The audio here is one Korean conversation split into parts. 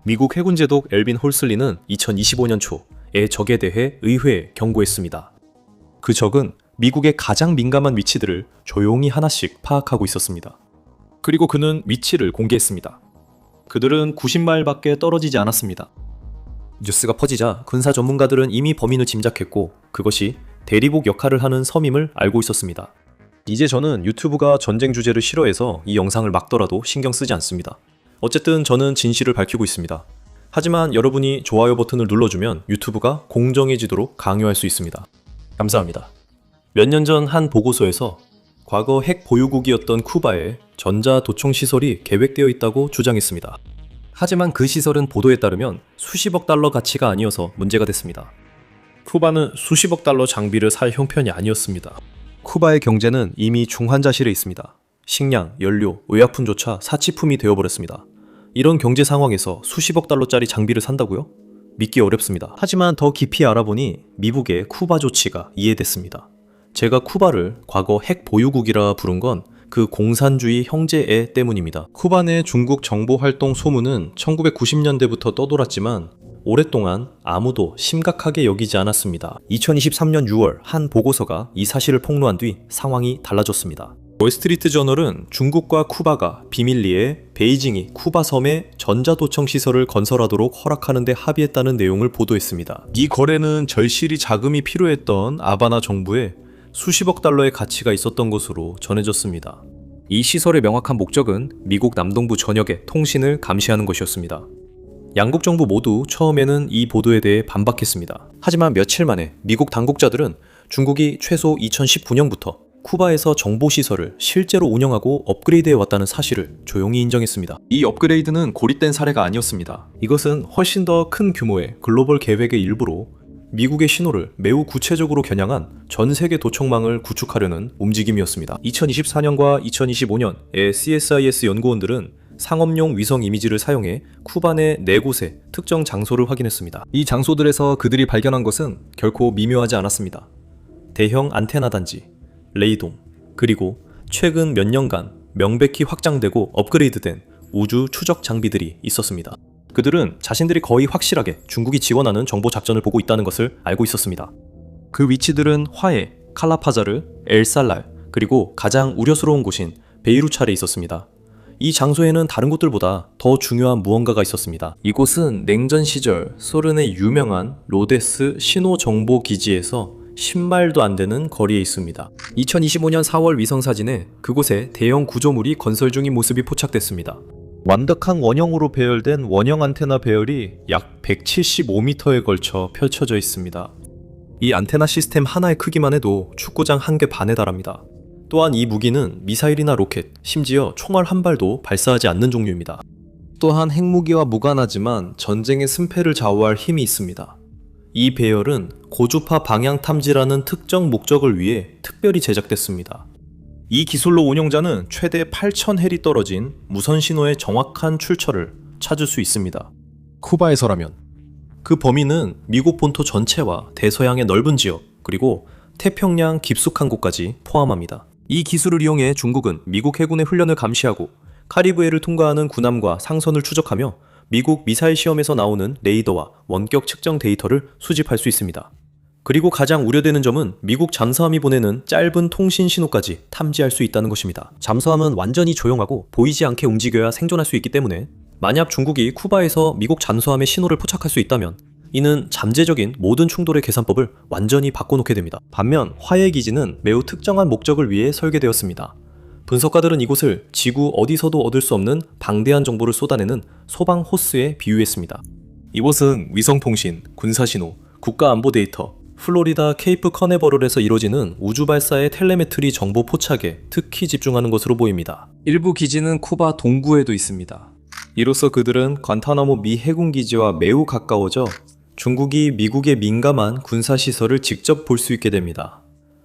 미국 해군 제독 엘빈 홀슬리는 2025년 초에 적에 대해 의회에 경고했습니다. 그 적은 미국의 가장 민감한 위치들을 조용히 하나씩 파악하고 있었습니다. 그리고 그는 위치를 공개했습니다. 그들은 90마일밖에 떨어지지 않았습니다. 뉴스가 퍼지자 군사 전문가들은 이미 범인을 짐작했고 그것이 대리복 역할을 하는 섬임을 알고 있었습니다. 이제 저는 유튜브가 전쟁 주제를 싫어해서 이 영상을 막더라도 신경 쓰지 않습니다. 어쨌든 저는 진실을 밝히고 있습니다. 하지만 여러분이 좋아요 버튼을 눌러주면 유튜브가 공정해지도록 강요할 수 있습니다. 감사합니다. 몇 년 전 한 보고서에서 과거 핵 보유국이었던 쿠바에 전자 도청 시설이 계획되어 있다고 주장했습니다. 하지만 그 시설은 보도에 따르면 수십억 달러 가치가 아니어서 문제가 됐습니다. 쿠바는 수십억 달러 장비를 살 형편이 아니었습니다. 쿠바의 경제는 이미 중환자실에 있습니다. 식량, 연료, 의약품조차 사치품이 되어버렸습니다. 이런 경제 상황에서 수십억 달러짜리 장비를 산다고요? 믿기 어렵습니다. 하지만 더 깊이 알아보니 미국의 쿠바 조치가 이해됐습니다. 제가 쿠바를 과거 핵 보유국이라 부른 건 그 공산주의 형제애 때문입니다. 쿠바 내 중국 정보활동 소문은 1990년대부터 떠돌았지만 오랫동안 아무도 심각하게 여기지 않았습니다. 2023년 6월 한 보고서가 이 사실을 폭로한 뒤 상황이 달라졌습니다. 월스트리트 저널은 중국과 쿠바가 비밀리에 베이징이 쿠바 섬에 전자도청 시설을 건설하도록 허락하는 데 합의했다는 내용을 보도했습니다. 이 거래는 절실히 자금이 필요했던 아바나 정부에 수십억 달러의 가치가 있었던 것으로 전해졌습니다. 이 시설의 명확한 목적은 미국 남동부 전역의 통신을 감시하는 것이었습니다. 양국 정부 모두 처음에는 이 보도에 대해 반박했습니다. 하지만 며칠 만에 미국 당국자들은 중국이 최소 2019년부터 쿠바에서 정보시설을 실제로 운영하고 업그레이드해 왔다는 사실을 조용히 인정했습니다. 이 업그레이드는 고립된 사례가 아니었습니다. 이것은 훨씬 더 큰 규모의 글로벌 계획의 일부로 미국의 신호를 매우 구체적으로 겨냥한 전 세계 도청망을 구축하려는 움직임이었습니다. 2024년과 2025년에 CSIS 연구원들은 상업용 위성 이미지를 사용해 쿠바 내 4곳의 특정 장소를 확인했습니다. 이 장소들에서 그들이 발견한 것은 결코 미묘하지 않았습니다. 대형 안테나 단지, 레이돔, 그리고 최근 몇 년간 명백히 확장되고 업그레이드된 우주 추적 장비들이 있었습니다. 그들은 자신들이 거의 확실하게 중국이 지원하는 정보 작전을 보고 있다는 것을 알고 있었습니다. 그 위치들은 화해, 칼라파자르, 엘살랄, 그리고 가장 우려스러운 곳인 베이루차에 있었습니다. 이 장소에는 다른 곳들보다 더 중요한 무언가가 있었습니다. 이곳은 냉전 시절 소련의 유명한 로데스 신호정보기지에서 10마일도 안 되는 거리에 있습니다. 2025년 4월 위성사진에 그곳에 대형 구조물이 건설 중인 모습이 포착됐습니다. 완벽한 원형으로 배열된 원형 안테나 배열이 약 175m에 걸쳐 펼쳐져 있습니다. 이 안테나 시스템 하나의 크기만 해도 축구장 1개 반에 달합니다. 또한 이 무기는 미사일이나 로켓, 심지어 총알 한 발도 발사하지 않는 종류입니다. 또한 핵무기와 무관하지만 전쟁의 승패를 좌우할 힘이 있습니다. 이 배열은 고주파 방향 탐지라는 특정 목적을 위해 특별히 제작됐습니다. 이 기술로 운영자는 최대 8,000헬이 떨어진 무선 신호의 정확한 출처를 찾을 수 있습니다. 쿠바에서라면 그 범위는 미국 본토 전체와 대서양의 넓은 지역, 그리고 태평양 깊숙한 곳까지 포함합니다. 이 기술을 이용해 중국은 미국 해군의 훈련을 감시하고 카리브해를 통과하는 군함과 상선을 추적하며 미국 미사일 시험에서 나오는 레이더와 원격 측정 데이터를 수집할 수 있습니다. 그리고 가장 우려되는 점은 미국 잠수함이 보내는 짧은 통신 신호까지 탐지할 수 있다는 것입니다. 잠수함은 완전히 조용하고 보이지 않게 움직여야 생존할 수 있기 때문에 만약 중국이 쿠바에서 미국 잠수함의 신호를 포착할 수 있다면 이는 잠재적인 모든 충돌의 계산법을 완전히 바꿔놓게 됩니다. 반면 화해기지는 매우 특정한 목적을 위해 설계되었습니다. 분석가들은 이곳을 지구 어디서도 얻을 수 없는 방대한 정보를 쏟아내는 소방 호스에 비유했습니다. 이곳은 위성통신, 군사신호, 국가안보 데이터, 플로리다 케이프 커네버럴에서 이루어지는 우주 발사의 텔레메트리 정보 포착에 특히 집중하는 것으로 보입니다. 일부 기지는 쿠바 동부에도 있습니다. 이로써 그들은 관타나모 미 해군기지와 매우 가까워져 중국이 미국의 민감한 군사시설을 직접 볼 수 있게 됩니다.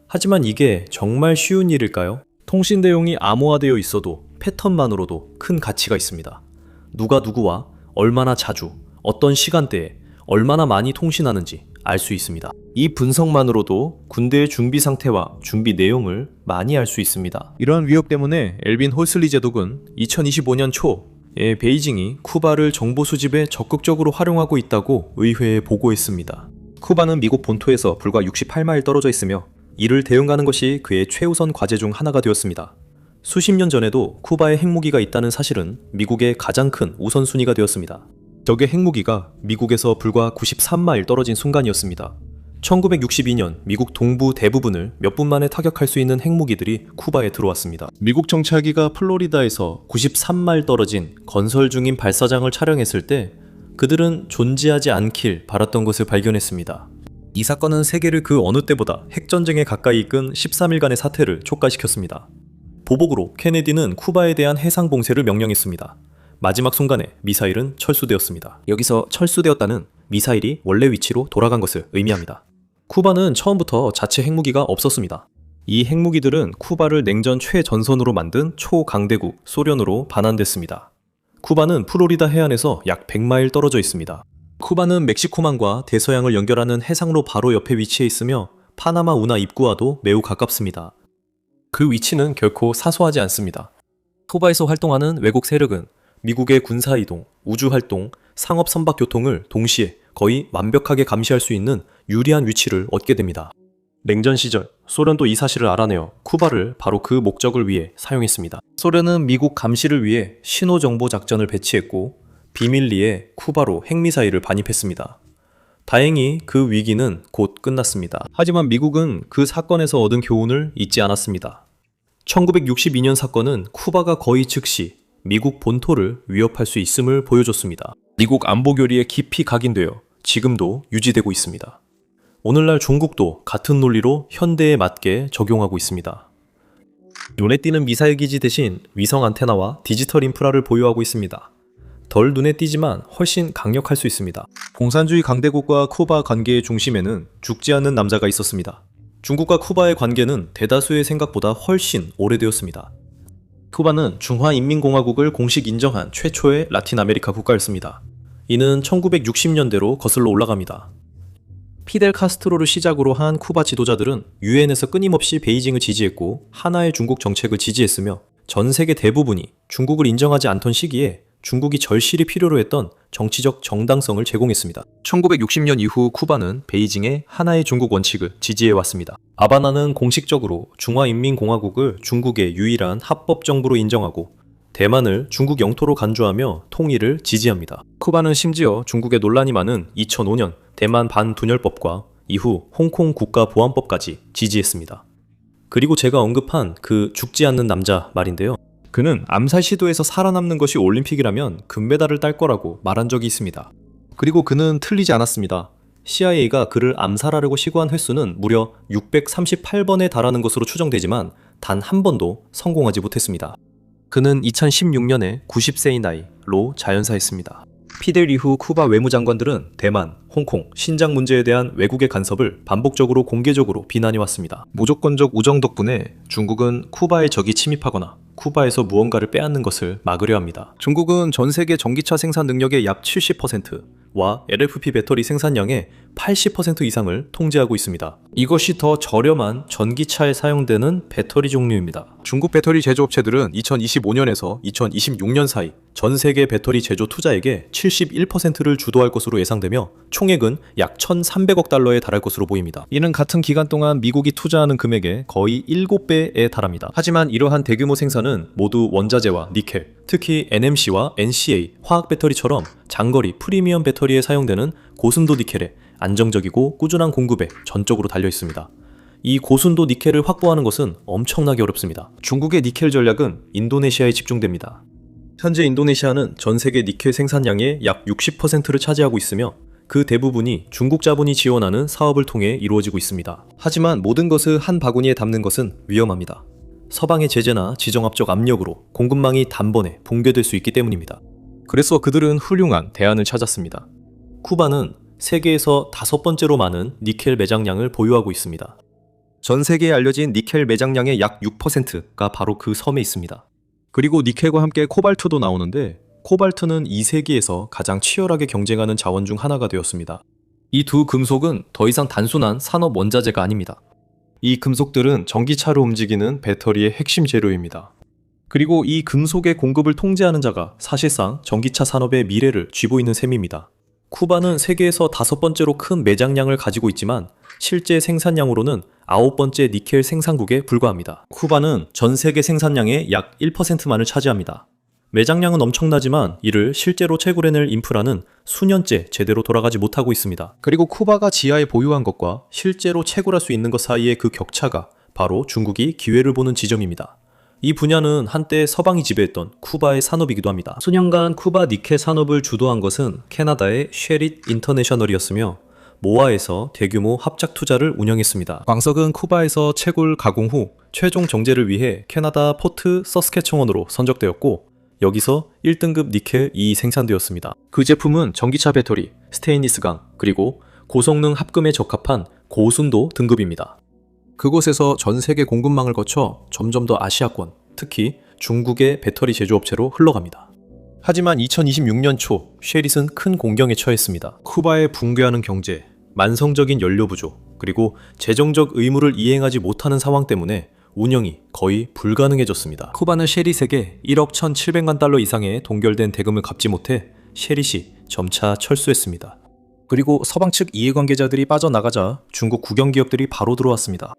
하지만 이게 정말 쉬운 일일까요? 통신 내용이 암호화되어 있어도 패턴만으로도 큰 가치가 있습니다. 누가 누구와 얼마나 자주, 어떤 시간대에 얼마나 많이 통신하는지 알 수 있습니다. 이 분석만으로도 군대의 준비 상태와 준비 내용을 많이 알 수 있습니다. 이러한 위협 때문에 엘빈 홀슬리 제독은 2025년 초 베이징이 쿠바를 정보 수집에 적극적으로 활용하고 있다고 의회에 보고했습니다. 쿠바는 미국 본토에서 불과 68마일 떨어져 있으며 이를 대응하는 것이 그의 최우선 과제 중 하나가 되었습니다. 수십 년 전에도 쿠바에 핵무기가 있다는 사실은 미국의 가장 큰 우선순위가 되었습니다. 적의 핵무기가 미국에서 불과 93마일 떨어진 순간이었습니다. 1962년 미국 동부 대부분을 몇 분 만에 타격할 수 있는 핵무기들이 쿠바에 들어왔습니다. 미국 정찰기가 플로리다에서 93마일 떨어진 건설 중인 발사장을 촬영했을 때 그들은 존재하지 않길 바랐던 것을 발견했습니다. 이 사건은 세계를 그 어느 때보다 핵전쟁에 가까이 이끈 13일간의 사태를 촉발시켰습니다. 보복으로 케네디는 쿠바에 대한 해상 봉쇄를 명령했습니다. 마지막 순간에 미사일은 철수되었습니다. 여기서 철수되었다는 미사일이 원래 위치로 돌아간 것을 의미합니다. 쿠바는 처음부터 자체 핵무기가 없었습니다. 이 핵무기들은 쿠바를 냉전 최전선으로 만든 초강대국 소련으로 반환됐습니다. 쿠바는 플로리다 해안에서 약 100마일 떨어져 있습니다. 쿠바는 멕시코만과 대서양을 연결하는 해상로 바로 옆에 위치해 있으며 파나마 운하 입구와도 매우 가깝습니다. 그 위치는 결코 사소하지 않습니다. 쿠바에서 활동하는 외국 세력은 미국의 군사이동, 우주활동, 상업 선박 교통을 동시에 거의 완벽하게 감시할 수 있는 유리한 위치를 얻게 됩니다. 냉전 시절 소련도 이 사실을 알아내어 쿠바를 바로 그 목적을 위해 사용했습니다. 소련은 미국 감시를 위해 신호정보 작전을 배치했고 비밀리에 쿠바로 핵미사일을 반입했습니다. 다행히 그 위기는 곧 끝났습니다. 하지만 미국은 그 사건에서 얻은 교훈을 잊지 않았습니다. 1962년 사건은 쿠바가 거의 즉시 미국 본토를 위협할 수 있음을 보여줬습니다. 미국 안보교리에 깊이 각인되어 지금도 유지되고 있습니다. 오늘날 중국도 같은 논리로 현대에 맞게 적용하고 있습니다. 눈에 띄는 미사일 기지 대신 위성 안테나와 디지털 인프라를 보유하고 있습니다. 덜 눈에 띄지만 훨씬 강력할 수 있습니다. 공산주의 강대국과 쿠바 관계의 중심에는 죽지 않는 남자가 있었습니다. 중국과 쿠바의 관계는 대다수의 생각보다 훨씬 오래되었습니다. 쿠바는 중화인민공화국을 공식 인정한 최초의 라틴 아메리카 국가였습니다. 이는 1960년대로 거슬러 올라갑니다. 피델 카스트로를 시작으로 한 쿠바 지도자들은 유엔에서 끊임없이 베이징을 지지했고 하나의 중국 정책을 지지했으며 전 세계 대부분이 중국을 인정하지 않던 시기에 중국이 절실히 필요로 했던 정치적 정당성을 제공했습니다. 1960년 이후 쿠바는 베이징의 하나의 중국 원칙을 지지해왔습니다. 하바나는 공식적으로 중화인민공화국을 중국의 유일한 합법 정부로 인정하고 대만을 중국 영토로 간주하며 통일을 지지합니다. 쿠바는 심지어 중국의 논란이 많은 2005년 대만 반분열법과 이후 홍콩 국가보안법까지 지지했습니다. 그리고 제가 언급한 그 죽지 않는 남자 말인데요. 그는 암살 시도에서 살아남는 것이 올림픽이라면 금메달을 딸 거라고 말한 적이 있습니다. 그리고 그는 틀리지 않았습니다. CIA가 그를 암살하려고 시도한 횟수는 무려 638번에 달하는 것으로 추정되지만 단 한 번도 성공하지 못했습니다. 그는 2016년에 90세의 나이로 자연사했습니다. 피델 이후 쿠바 외무장관들은 대만, 홍콩, 신장 문제에 대한 외국의 간섭을 반복적으로 공개적으로 비난해왔습니다. 무조건적 우정 덕분에 중국은 쿠바의 적이 침입하거나 쿠바에서 무언가를 빼앗는 것을 막으려 합니다. 중국은 전 세계 전기차 생산 능력의 약 70%와 LFP 배터리 생산량의 80% 이상을 통제하고 있습니다. 이것이 더 저렴한 전기차에 사용되는 배터리 종류입니다. 중국 배터리 제조업체들은 2025년에서 2026년 사이 전 세계 배터리 제조 투자액의 71%를 주도할 것으로 예상되며 총액은 약 1,300억 달러에 달할 것으로 보입니다. 이는 같은 기간 동안 미국이 투자하는 금액의 거의 7배에 달합니다. 하지만 이러한 대규모 생산은 모두 원자재와 니켈, 특히 NMC와 NCA 화학 배터리처럼 장거리 프리미엄 배터리에 사용되는 고순도 니켈에 안정적이고 꾸준한 공급에 전적으로 달려 있습니다. 이 고순도 니켈을 확보하는 것은 엄청나게 어렵습니다. 중국의 니켈 전략은 인도네시아에 집중됩니다. 현재 인도네시아는 전 세계 니켈 생산량의 약 60%를 차지하고 있으며 그 대부분이 중국 자본이 지원하는 사업을 통해 이루어지고 있습니다. 하지만 모든 것을 한 바구니에 담는 것은 위험합니다. 서방의 제재나 지정학적 압력으로 공급망이 단번에 붕괴될 수 있기 때문입니다. 그래서 그들은 훌륭한 대안을 찾았습니다. 쿠바는 세계에서 5번째로 많은 니켈 매장량을 보유하고 있습니다. 전 세계에 알려진 니켈 매장량의 약 6%가 바로 그 섬에 있습니다. 그리고 니켈과 함께 코발트도 나오는데 코발트는 이 세계에서 가장 치열하게 경쟁하는 자원 중 하나가 되었습니다. 이 두 금속은 더 이상 단순한 산업 원자재가 아닙니다. 이 금속들은 전기차로 움직이는 배터리의 핵심 재료입니다. 그리고 이 금속의 공급을 통제하는 자가 사실상 전기차 산업의 미래를 쥐고 있는 셈입니다. 쿠바는 세계에서 5번째로 큰 매장량을 가지고 있지만 실제 생산량으로는 9번째 니켈 생산국에 불과합니다. 쿠바는 전 세계 생산량의 약 1%만을 차지합니다. 매장량은 엄청나지만 이를 실제로 채굴해낼 인프라는 수년째 제대로 돌아가지 못하고 있습니다. 그리고 쿠바가 지하에 보유한 것과 실제로 채굴할 수 있는 것 사이의 그 격차가 바로 중국이 기회를 보는 지점입니다. 이 분야는 한때 서방이 지배했던 쿠바의 산업이기도 합니다. 수년간 쿠바 니켈 산업을 주도한 것은 캐나다의 쉐릿 인터내셔널이었으며 모아에서 대규모 합작 투자를 운영했습니다. 광석은 쿠바에서 채굴 가공 후 최종 정제를 위해 캐나다 포트 서스케청원으로 선적되었고 여기서 1등급 니켈이 생산되었습니다. 그 제품은 전기차 배터리, 스테인리스강, 그리고 고성능 합금에 적합한 고순도 등급입니다. 그곳에서 전 세계 공급망을 거쳐 점점 더 아시아권, 특히 중국의 배터리 제조업체로 흘러갑니다. 하지만 2026년 초 쉐릿은 큰 공경에 처했습니다. 쿠바의 붕괴하는 경제, 만성적인 연료 부족, 그리고 재정적 의무를 이행하지 못하는 상황 때문에 운영이 거의 불가능해졌습니다. 쿠바는 쉐릿에게 1억 1,700만 달러 이상의 동결된 대금을 갚지 못해 쉐릿이 점차 철수했습니다. 그리고 서방 측 이해관계자들이 빠져나가자 중국 국영기업들이 바로 들어왔습니다.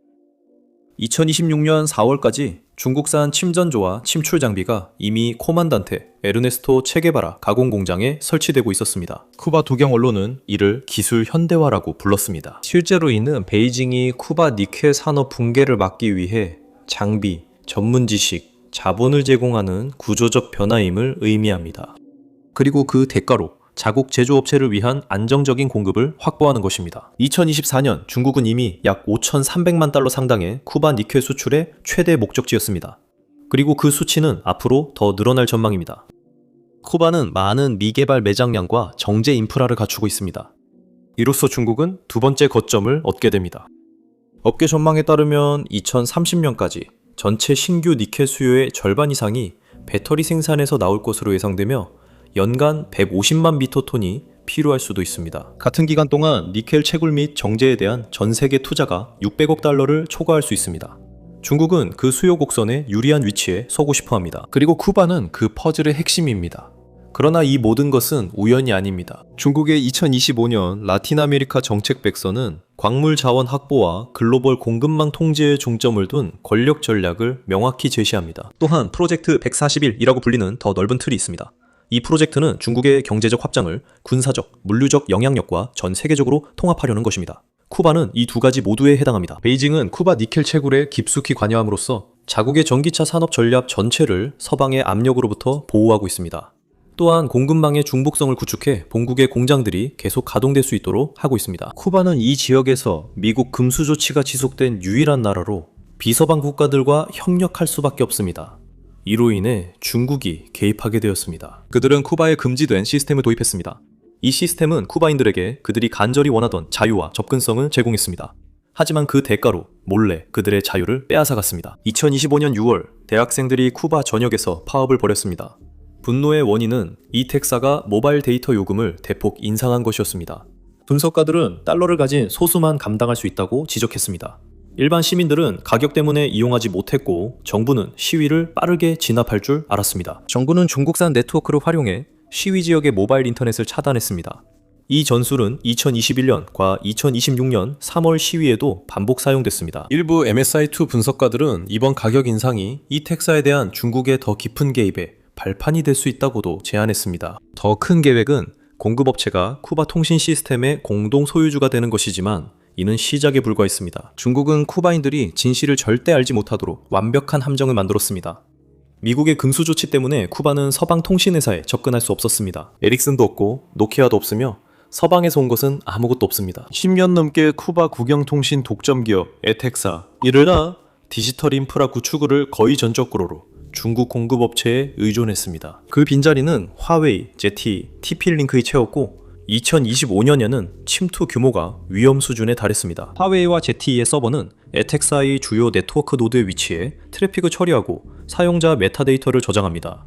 2026년 4월까지 중국산 침전조와 침출 장비가 이미 코만단테 에르네스토 체게바라 가공공장에 설치되고 있었습니다. 쿠바 두경 언론은 이를 기술 현대화라고 불렀습니다. 실제로 이는 베이징이 쿠바 니켈 산업 붕괴를 막기 위해 장비, 전문 지식, 자본을 제공하는 구조적 변화임을 의미합니다. 그리고 그 대가로 자국 제조업체를 위한 안정적인 공급을 확보하는 것입니다. 2024년 중국은 이미 약 5,300만 달러 상당의 쿠바 니켈 수출의 최대 목적지였습니다. 그리고 그 수치는 앞으로 더 늘어날 전망입니다. 쿠바는 많은 미개발 매장량과 정제 인프라를 갖추고 있습니다. 이로써 중국은 두 번째 거점을 얻게 됩니다. 업계 전망에 따르면 2030년까지 전체 신규 니켈 수요의 절반 이상이 배터리 생산에서 나올 것으로 예상되며 연간 150만 미터톤이 필요할 수도 있습니다. 같은 기간 동안 니켈 채굴 및 정제에 대한 전 세계 투자가 600억 달러를 초과할 수 있습니다. 중국은 그 수요 곡선에 유리한 위치에 서고 싶어 합니다. 그리고 쿠바는 그 퍼즐의 핵심입니다. 그러나 이 모든 것은 우연이 아닙니다. 중국의 2025년 라틴 아메리카 정책 백서는 광물 자원 확보와 글로벌 공급망 통제에 중점을 둔 권력 전략을 명확히 제시합니다. 또한 프로젝트 141이라고 불리는 더 넓은 틀이 있습니다. 이 프로젝트는 중국의 경제적 확장을 군사적, 물류적 영향력과 전 세계적으로 통합하려는 것입니다. 쿠바는 이 두 가지 모두에 해당합니다. 베이징은 쿠바 니켈 채굴에 깊숙이 관여함으로써 자국의 전기차 산업 전략 전체를 서방의 압력으로부터 보호하고 있습니다. 또한 공급망의 중복성을 구축해 본국의 공장들이 계속 가동될 수 있도록 하고 있습니다. 쿠바는 이 지역에서 미국 금수 조치가 지속된 유일한 나라로 비서방 국가들과 협력할 수밖에 없습니다. 이로 인해 중국이 개입하게 되었습니다. 그들은 쿠바에 금지된 시스템을 도입했습니다. 이 시스템은 쿠바인들에게 그들이 간절히 원하던 자유와 접근성을 제공했습니다. 하지만 그 대가로 몰래 그들의 자유를 빼앗아갔습니다. 2025년 6월 대학생들이 쿠바 전역에서 파업을 벌였습니다. 분노의 원인은 이텍사가 모바일 데이터 요금을 대폭 인상한 것이었습니다. 분석가들은 달러를 가진 소수만 감당할 수 있다고 지적했습니다. 일반 시민들은 가격 때문에 이용하지 못했고 정부는 시위를 빠르게 진압할 줄 알았습니다. 정부는 중국산 네트워크를 활용해 시위 지역의 모바일 인터넷을 차단했습니다. 이 전술은 2021년과 2026년 3월 시위에도 반복 사용됐습니다. 일부 MSI2 분석가들은 이번 가격 인상이 이텍사에 대한 중국의 더 깊은 개입에 발판이 될 수 있다고도 제안했습니다. 더 큰 계획은 공급업체가 쿠바 통신 시스템의 공동 소유주가 되는 것이지만 이는 시작에 불과했습니다. 중국은 쿠바인들이 진실을 절대 알지 못하도록 완벽한 함정을 만들었습니다. 미국의 금수 조치 때문에 쿠바는 서방 통신회사에 접근할 수 없었습니다. 에릭슨도 없고 노키아도 없으며 서방에서 온 것은 아무것도 없습니다. 10년 넘게 쿠바 국영통신 독점 기업 에텍사, 이르나 디지털 인프라 구축을 거의 전적으로 중국 공급업체에 의존했습니다. 그 빈자리는 화웨이, ZTE, TP-링크에 채웠고 2025년에는 침투 규모가 위험 수준에 달했습니다. 화웨이와 ZTE의 서버는 에텍사의 주요 네트워크 노드에 위치해 트래픽을 처리하고 사용자 메타데이터를 저장합니다.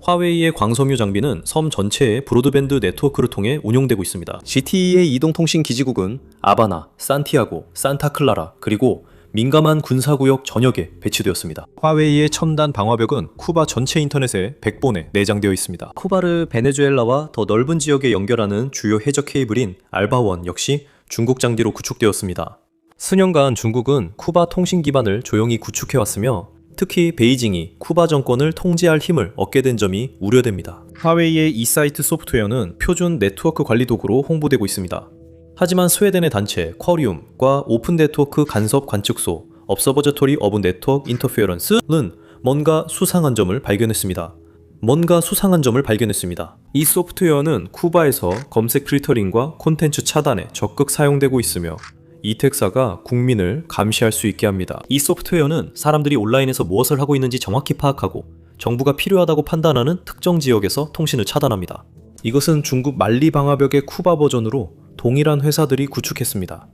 화웨이의 광섬유 장비는 섬 전체의 브로드밴드 네트워크를 통해 운용되고 있습니다. ZTE의 이동통신 기지국은 아바나, 산티아고, 산타클라라, 그리고 민감한 군사구역 전역에 배치되었습니다. 화웨이의 첨단 방화벽은 쿠바 전체 인터넷에 100번에 내장되어 있습니다. 쿠바를 베네수엘라와 더 넓은 지역에 연결하는 주요 해적 케이블인 알바원 역시 중국 장비로 구축되었습니다. 수년간 중국은 쿠바 통신 기반을 조용히 구축해왔으며 특히 베이징이 쿠바 정권을 통제할 힘을 얻게 된 점이 우려됩니다. 화웨이의 이 사이트 소프트웨어는 표준 네트워크 관리 도구로 홍보되고 있습니다. 하지만 스웨덴의 단체 쿼리움과 오픈 네트워크 간섭 관측소 Observatory of Network Interference는 뭔가 수상한 점을 발견했습니다. 이 소프트웨어는 쿠바에서 검색 필터링과 콘텐츠 차단에 적극 사용되고 있으며 이택사가 국민을 감시할 수 있게 합니다. 이 소프트웨어는 사람들이 온라인에서 무엇을 하고 있는지 정확히 파악하고 정부가 필요하다고 판단하는 특정 지역에서 통신을 차단합니다. 이것은 중국 만리 방화벽의 쿠바 버전으로 동일한 회사들이 구축했습니다.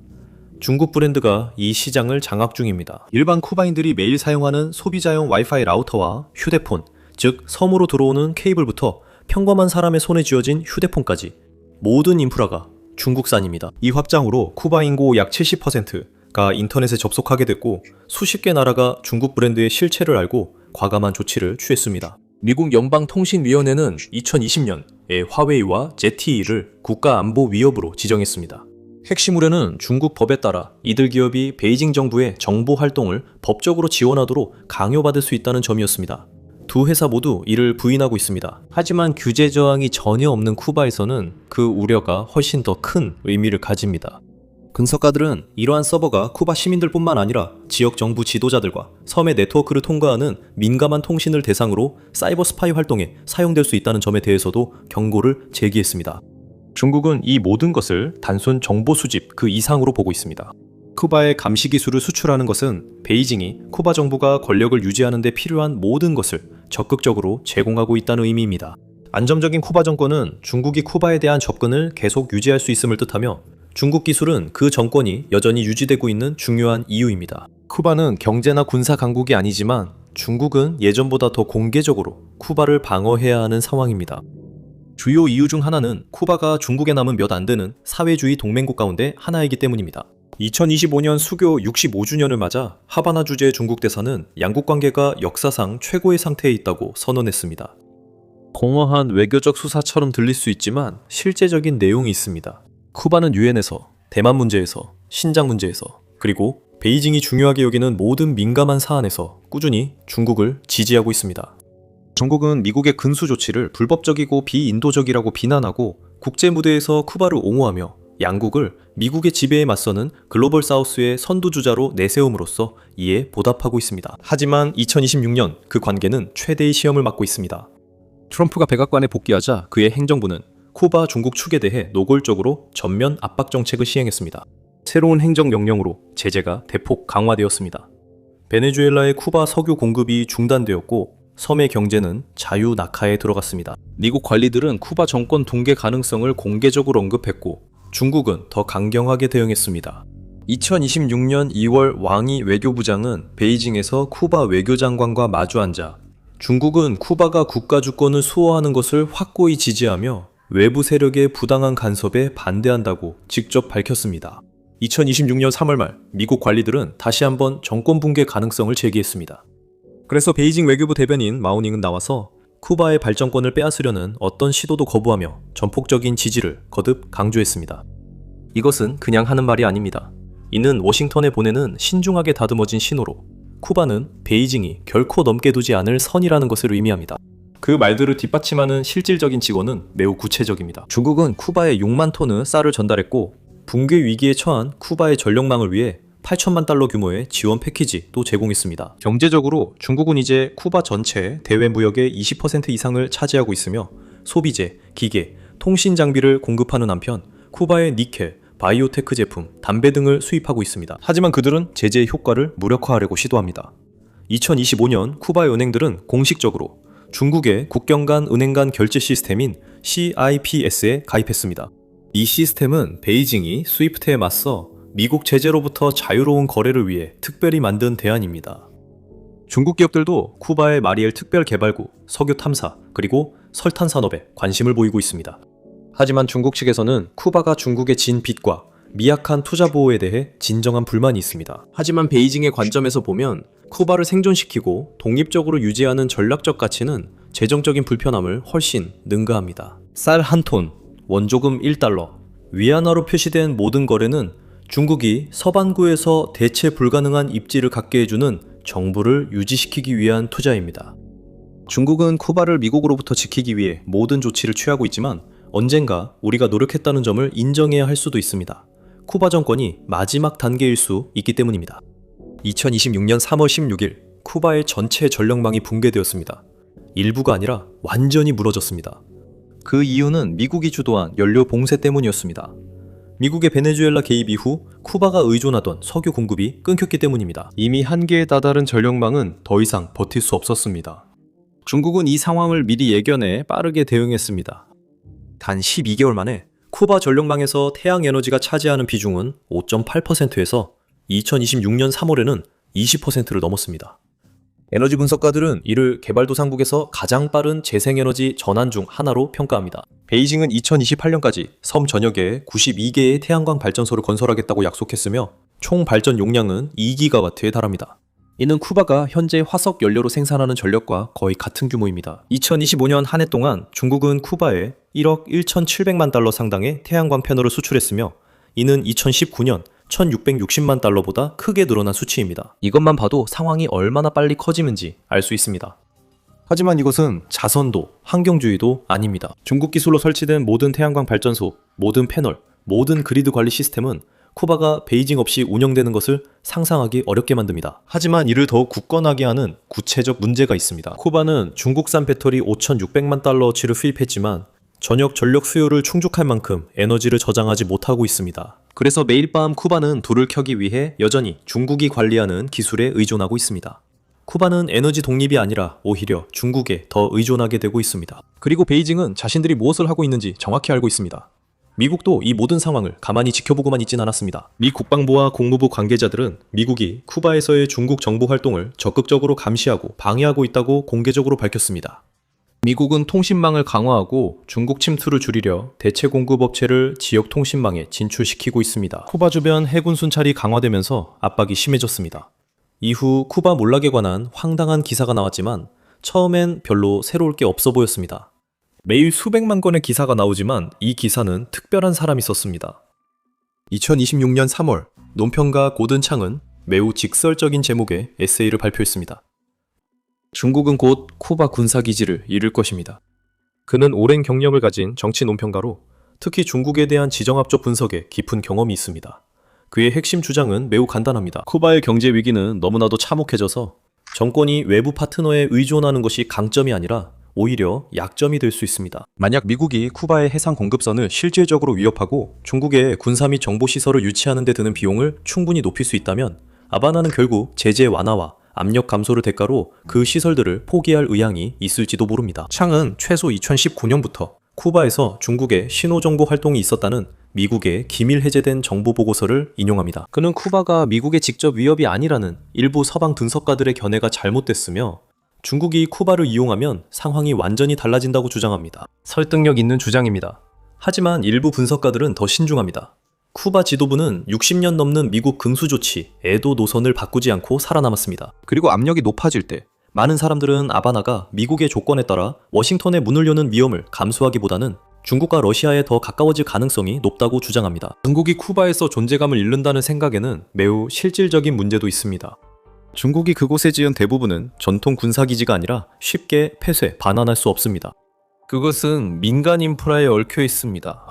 중국 브랜드가 이 시장을 장악 중입니다. 일반 쿠바인들이 매일 사용하는 소비자용 와이파이 라우터와 휴대폰, 즉 섬으로 들어오는 케이블부터 평범한 사람의 손에 쥐어진 휴대폰까지 모든 인프라가 중국산입니다. 이 확장으로 쿠바 인구 약 70%가 인터넷에 접속하게 됐고 수십 개 나라가 중국 브랜드의 실체를 알고 과감한 조치를 취했습니다. 미국 연방통신위원회는 2020년에 화웨이와 ZTE를 국가안보 위협으로 지정했습니다. 핵심 우려는 중국 법에 따라 이들 기업이 베이징 정부의 정보 활동을 법적으로 지원하도록 강요받을 수 있다는 점이었습니다. 두 회사 모두 이를 부인하고 있습니다. 하지만 규제 저항이 전혀 없는 쿠바에서는 그 우려가 훨씬 더 큰 의미를 가집니다. 분석가들은 이러한 서버가 쿠바 시민들뿐만 아니라 지역 정부 지도자들과 섬의 네트워크를 통과하는 민감한 통신을 대상으로 사이버 스파이 활동에 사용될 수 있다는 점에 대해서도 경고를 제기했습니다. 중국은 이 모든 것을 단순 정보 수집 그 이상으로 보고 있습니다. 쿠바의 감시 기술을 수출하는 것은 베이징이 쿠바 정부가 권력을 유지하는 데 필요한 모든 것을 적극적으로 제공하고 있다는 의미입니다. 안정적인 쿠바 정권은 중국이 쿠바에 대한 접근을 계속 유지할 수 있음을 뜻하며 중국 기술은 그 정권이 여전히 유지되고 있는 중요한 이유입니다. 쿠바는 경제나 군사 강국이 아니지만 중국은 예전보다 더 공개적으로 쿠바를 방어해야 하는 상황입니다. 주요 이유 중 하나는 쿠바가 중국에 남은 몇 안 되는 사회주의 동맹국 가운데 하나이기 때문입니다. 2025년 수교 65주년을 맞아 하바나 주재 중국 대사는 양국 관계가 역사상 최고의 상태에 있다고 선언했습니다. 공허한 외교적 수사처럼 들릴 수 있지만 실제적인 내용이 있습니다. 쿠바는 유엔에서, 대만 문제에서, 신장 문제에서, 그리고 베이징이 중요하게 여기는 모든 민감한 사안에서 꾸준히 중국을 지지하고 있습니다. 중국은 미국의 근수 조치를 불법적이고 비인도적이라고 비난하고 국제 무대에서 쿠바를 옹호하며 양국을 미국의 지배에 맞서는 글로벌 사우스의 선두주자로 내세움으로써 이에 보답하고 있습니다. 하지만 2026년 그 관계는 최대의 시험을 맞고 있습니다. 트럼프가 백악관에 복귀하자 그의 행정부는 쿠바 중국 축에 대해 노골적으로 전면 압박 정책을 시행했습니다. 새로운 행정명령으로 제재가 대폭 강화되었습니다. 베네수엘라의 쿠바 석유 공급이 중단되었고 섬의 경제는 자유 낙하에 들어갔습니다. 미국 관리들은 쿠바 정권 붕괴 가능성을 공개적으로 언급했고 중국은 더 강경하게 대응했습니다. 2026년 2월 왕이 외교부장은 베이징에서 쿠바 외교장관과 마주 앉아 중국은 쿠바가 국가 주권을 수호하는 것을 확고히 지지하며 외부 세력의 부당한 간섭에 반대한다고 직접 밝혔습니다. 2026년 3월 말 미국 관리들은 다시 한번 정권 붕괴 가능성을 제기했습니다. 그래서 베이징 외교부 대변인 마오닝은 나와서 쿠바의 발전권을 빼앗으려는 어떤 시도도 거부하며 전폭적인 지지를 거듭 강조했습니다. 이것은 그냥 하는 말이 아닙니다. 이는 워싱턴에 보내는 신중하게 다듬어진 신호로 쿠바는 베이징이 결코 넘게 두지 않을 선이라는 것을 의미합니다. 그 말들을 뒷받침하는 실질적인 직원은 매우 구체적입니다. 중국은 쿠바에 6만 톤의 쌀을 전달했고 붕괴 위기에 처한 쿠바의 전력망을 위해 8천만 달러 규모의 지원 패키지도 제공했습니다. 경제적으로 중국은 이제 쿠바 전체 대외 무역의 20% 이상을 차지하고 있으며 소비재, 기계, 통신 장비를 공급하는 한편 쿠바의 니켈, 바이오테크 제품, 담배 등을 수입하고 있습니다. 하지만 그들은 제재의 효과를 무력화하려고 시도합니다. 2025년 쿠바의 은행들은 공식적으로 중국의 국경 간 은행 간 결제 시스템인 CIPS에 가입했습니다. 이 시스템은 베이징이 스위프트에 맞서 미국 제재로부터 자유로운 거래를 위해 특별히 만든 대안입니다. 중국 기업들도 쿠바의 마리엘 특별개발구, 석유 탐사, 그리고 설탄 산업에 관심을 보이고 있습니다. 하지만 중국 측에서는 쿠바가 중국에 진 빚과 미약한 투자 보호에 대해 진정한 불만이 있습니다. 하지만 베이징의 관점에서 보면 쿠바를 생존시키고 독립적으로 유지하는 전략적 가치는 재정적인 불편함을 훨씬 능가합니다. 쌀 한 톤, 원조금 1달러, 위안화로 표시된 모든 거래는 중국이 서반구에서 대체 불가능한 입지를 갖게 해주는 정부를 유지시키기 위한 투자입니다. 중국은 쿠바를 미국으로부터 지키기 위해 모든 조치를 취하고 있지만 언젠가 우리가 노력했다는 점을 인정해야 할 수도 있습니다. 쿠바 정권이 마지막 단계일 수 있기 때문입니다. 2026년 3월 16일 쿠바의 전체 전력망이 붕괴되었습니다. 일부가 아니라 완전히 무너졌습니다. 그 이유는 미국이 주도한 연료 봉쇄 때문이었습니다. 미국의 베네수엘라 개입 이후 쿠바가 의존하던 석유 공급이 끊겼기 때문입니다. 이미 한계에 다다른 전력망은 더 이상 버틸 수 없었습니다. 중국은 이 상황을 미리 예견해 빠르게 대응했습니다. 단 12개월 만에 쿠바 전력망에서 태양에너지가 차지하는 비중은 5.8%에서 2026년 3월에는 20%를 넘었습니다. 에너지 분석가들은 이를 개발도상국에서 가장 빠른 재생에너지 전환 중 하나로 평가합니다. 베이징은 2028년까지 섬 전역에 92개의 태양광 발전소를 건설하겠다고 약속했으며 총 발전 용량은 2기가와트에 달합니다. 이는 쿠바가 현재 화석 연료로 생산하는 전력과 거의 같은 규모입니다. 2025년 한 해 동안 중국은 쿠바에 1억 1,700만 달러 상당의 태양광 패널을 수출했으며 이는 2019년 1,660만 달러보다 크게 늘어난 수치입니다. 이것만 봐도 상황이 얼마나 빨리 커지는지 알 수 있습니다. 하지만 이것은 자선도, 환경주의도 아닙니다. 중국 기술로 설치된 모든 태양광 발전소, 모든 패널, 모든 그리드 관리 시스템은 쿠바가 베이징 없이 운영되는 것을 상상하기 어렵게 만듭니다. 하지만 이를 더욱 굳건하게 하는 구체적 문제가 있습니다. 쿠바는 중국산 배터리 5,600만 달러어치를 수입했지만 전역 전력 수요를 충족할 만큼 에너지를 저장하지 못하고 있습니다. 그래서 매일 밤 쿠바는 불을 켜기 위해 여전히 중국이 관리하는 기술에 의존하고 있습니다. 쿠바는 에너지 독립이 아니라 오히려 중국에 더 의존하게 되고 있습니다. 그리고 베이징은 자신들이 무엇을 하고 있는지 정확히 알고 있습니다. 미국도 이 모든 상황을 가만히 지켜보고만 있진 않았습니다. 미 국방부와 국무부 관계자들은 미국이 쿠바에서의 중국 정보 활동을 적극적으로 감시하고 방해하고 있다고 공개적으로 밝혔습니다. 미국은 통신망을 강화하고 중국 침투를 줄이려 대체 공급업체를 지역 통신망에 진출시키고 있습니다. 쿠바 주변 해군 순찰이 강화되면서 압박이 심해졌습니다. 이후 쿠바 몰락에 관한 황당한 기사가 나왔지만 처음엔 별로 새로울 게 없어 보였습니다. 매일 수백만 건의 기사가 나오지만 이 기사는 특별한 사람이 썼습니다. 2026년 3월 논평가 고든창은 매우 직설적인 제목의 에세이를 발표했습니다. 중국은 곧 쿠바 군사기지를 잃을 것입니다. 그는 오랜 경력을 가진 정치 논평가로 특히 중국에 대한 지정학적 분석에 깊은 경험이 있습니다. 그의 핵심 주장은 매우 간단합니다. 쿠바의 경제 위기는 너무나도 참혹해져서 정권이 외부 파트너에 의존하는 것이 강점이 아니라 오히려 약점이 될 수 있습니다. 만약 미국이 쿠바의 해상 공급선을 실질적으로 위협하고 중국의 군사 및 정보시설을 유치하는 데 드는 비용을 충분히 높일 수 있다면 아바나는 결국 제재 완화와 압력 감소를 대가로 그 시설들을 포기할 의향이 있을지도 모릅니다. 창은 최소 2019년부터 쿠바에서 중국의 신호정보 활동이 있었다는 미국의 기밀 해제된 정보 보고서를 인용합니다. 그는 쿠바가 미국의 직접 위협이 아니라는 일부 서방 분석가들의 견해가 잘못됐으며 중국이 쿠바를 이용하면 상황이 완전히 달라진다고 주장합니다. 설득력 있는 주장입니다. 하지만 일부 분석가들은 더 신중합니다. 쿠바 지도부는 60년 넘는 미국 금수 조치, 애도 노선을 바꾸지 않고 살아남았습니다. 그리고 압력이 높아질 때 많은 사람들은 아바나가 미국의 조건에 따라 워싱턴에 문을 여는 위험을 감수하기보다는 중국과 러시아에 더 가까워질 가능성이 높다고 주장합니다. 중국이 쿠바에서 존재감을 잃는다는 생각에는 매우 실질적인 문제도 있습니다. 중국이 그곳에 지은 대부분은 전통 군사기지가 아니라 쉽게 폐쇄, 반환할 수 없습니다. 그것은 민간 인프라에 얽혀 있습니다.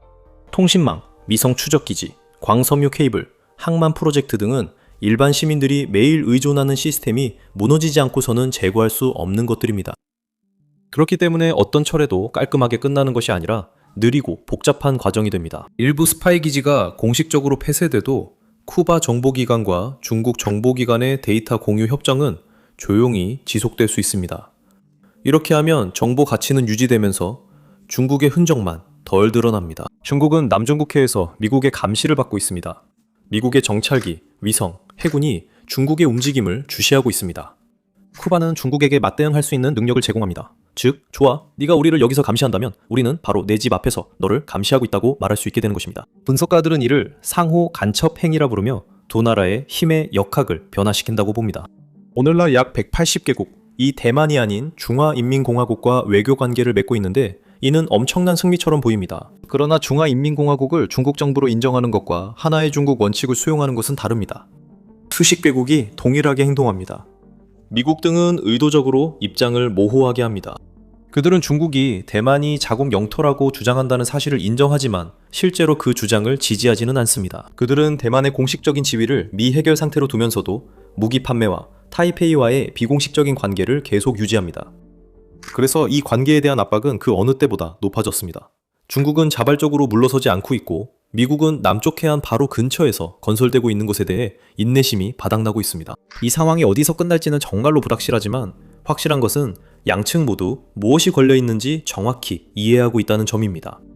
통신망, 미성 추적기지, 광섬유 케이블, 항만 프로젝트 등은 일반 시민들이 매일 의존하는 시스템이 무너지지 않고서는 제거할 수 없는 것들입니다. 그렇기 때문에 어떤 철회도 깔끔하게 끝나는 것이 아니라 느리고 복잡한 과정이 됩니다. 일부 스파이 기지가 공식적으로 폐쇄돼도 쿠바 정보기관과 중국 정보기관의 데이터 공유 협정은 조용히 지속될 수 있습니다. 이렇게 하면 정보 가치는 유지되면서 중국의 흔적만 덜 드러납니다. 중국은 남중국해에서 미국의 감시를 받고 있습니다. 미국의 정찰기, 위성, 해군이 중국의 움직임을 주시하고 있습니다. 쿠바는 중국에게 맞대응할 수 있는 능력을 제공합니다. 즉, 좋아, 네가 우리를 여기서 감시한다면 우리는 바로 내 집 앞에서 너를 감시하고 있다고 말할 수 있게 되는 것입니다. 분석가들은 이를 상호 간첩 행위라 부르며 두 나라의 힘의 역학을 변화시킨다고 봅니다. 오늘날 약 180개국, 이 대만이 아닌 중화인민공화국과 외교 관계를 맺고 있는데 이는 엄청난 승리처럼 보입니다. 그러나 중화인민공화국을 중국 정부로 인정하는 것과 하나의 중국 원칙을 수용하는 것은 다릅니다. 수십 개국이 동일하게 행동합니다. 미국 등은 의도적으로 입장을 모호하게 합니다. 그들은 중국이 대만이 자국 영토라고 주장한다는 사실을 인정하지만 실제로 그 주장을 지지하지는 않습니다. 그들은 대만의 공식적인 지위를 미해결 상태로 두면서도 무기 판매와 타이페이와의 비공식적인 관계를 계속 유지합니다. 그래서 이 관계에 대한 압박은 그 어느 때보다 높아졌습니다. 중국은 자발적으로 물러서지 않고 있고 미국은 남쪽 해안 바로 근처에서 건설되고 있는 것에 대해 인내심이 바닥나고 있습니다. 이 상황이 어디서 끝날지는 정말로 불확실하지만 확실한 것은 양측 모두 무엇이 걸려 있는지 정확히 이해하고 있다는 점입니다.